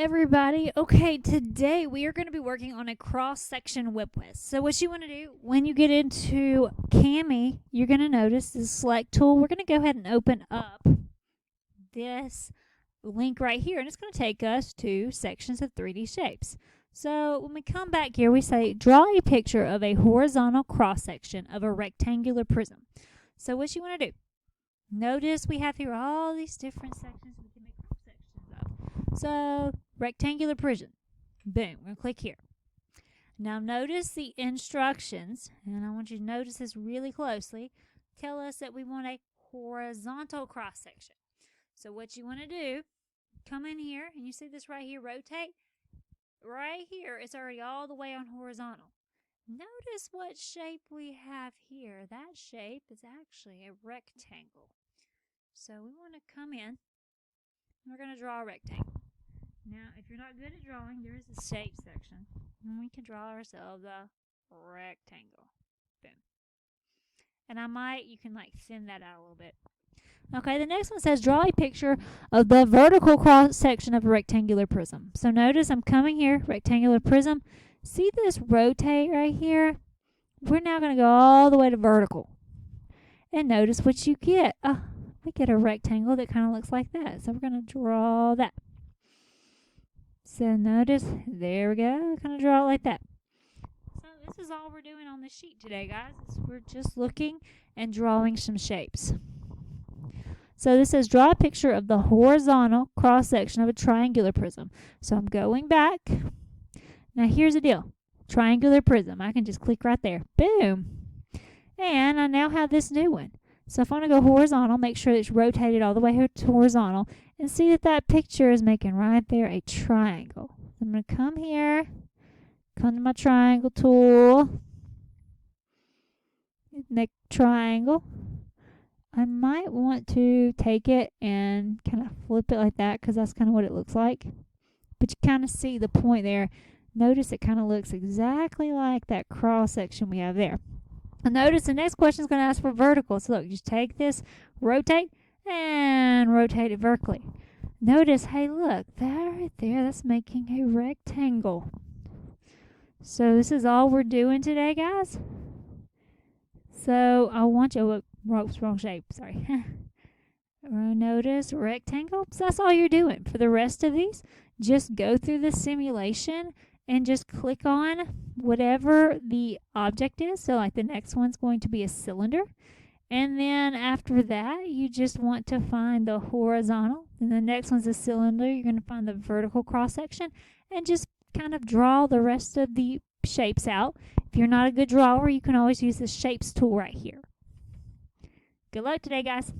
everybody. Okay, today we are going to be working on a cross-section whip width. So what you want to do when you get into Cami, you're going to notice the select tool. We're going to go ahead and open up this link right here, and it's going to take us to sections of 3D shapes. So when we come back here, we say draw a picture of a horizontal cross-section of a rectangular prism. So what you want to do, notice we have here all these different sections we can make cross-sections of. So rectangular prism, boom, we're going to click here. Now notice the instructions, and I want you to notice this really closely, tell us that we want a horizontal cross-section. So what you want to do, come in here, and you see this right here, rotate. Right here, it's already all the way on horizontal. Notice what shape we have here. That shape is actually a rectangle. So we want to come in, and we're going to draw a rectangle. Now, if you're not good at drawing, there is a shape section, and we can draw ourselves a rectangle. Boom. And you can like thin that out a little bit. Okay, the next one says draw a picture of the vertical cross section of a rectangular prism. So notice I'm coming here, rectangular prism. See this rotate right here? We're now going to go all the way to vertical. And notice what you get. We get a rectangle that kind of looks like that. So we're going to draw that. So notice, there we go, kind of draw it like that. So this is all we're doing on the sheet today, guys. We're just looking and drawing some shapes. So this says draw a picture of the horizontal cross-section of a triangular prism. So I'm going back. Now here's the deal. Triangular prism. I can just click right there. Boom. And I now have this new one. So if I want to go horizontal, make sure it's rotated all the way to horizontal, and see that that picture is making right there a triangle. I'm going to come here, come to my triangle tool, make triangle. I might want to take it and kind of flip it like that because that's kind of what it looks like. But you kind of see the point there. Notice it kind of looks exactly like that cross section we have there. And notice the next question is going to ask for vertical. So look, just take this, rotate, and rotate it vertically. Notice, hey, look, that right there, that's making a rectangle. So this is all we're doing today, guys. So I want you, wrong shape, sorry. Notice rectangle. So that's all you're doing. For the rest of these, just go through the simulation and just click on whatever the object is. So like the next one's going to be a cylinder. And then after that, you just want to find the horizontal. And the next one's a cylinder. You're going to find the vertical cross section and just kind of draw the rest of the shapes out. If you're not a good drawer, you can always use the shapes tool right here. Good luck today, guys.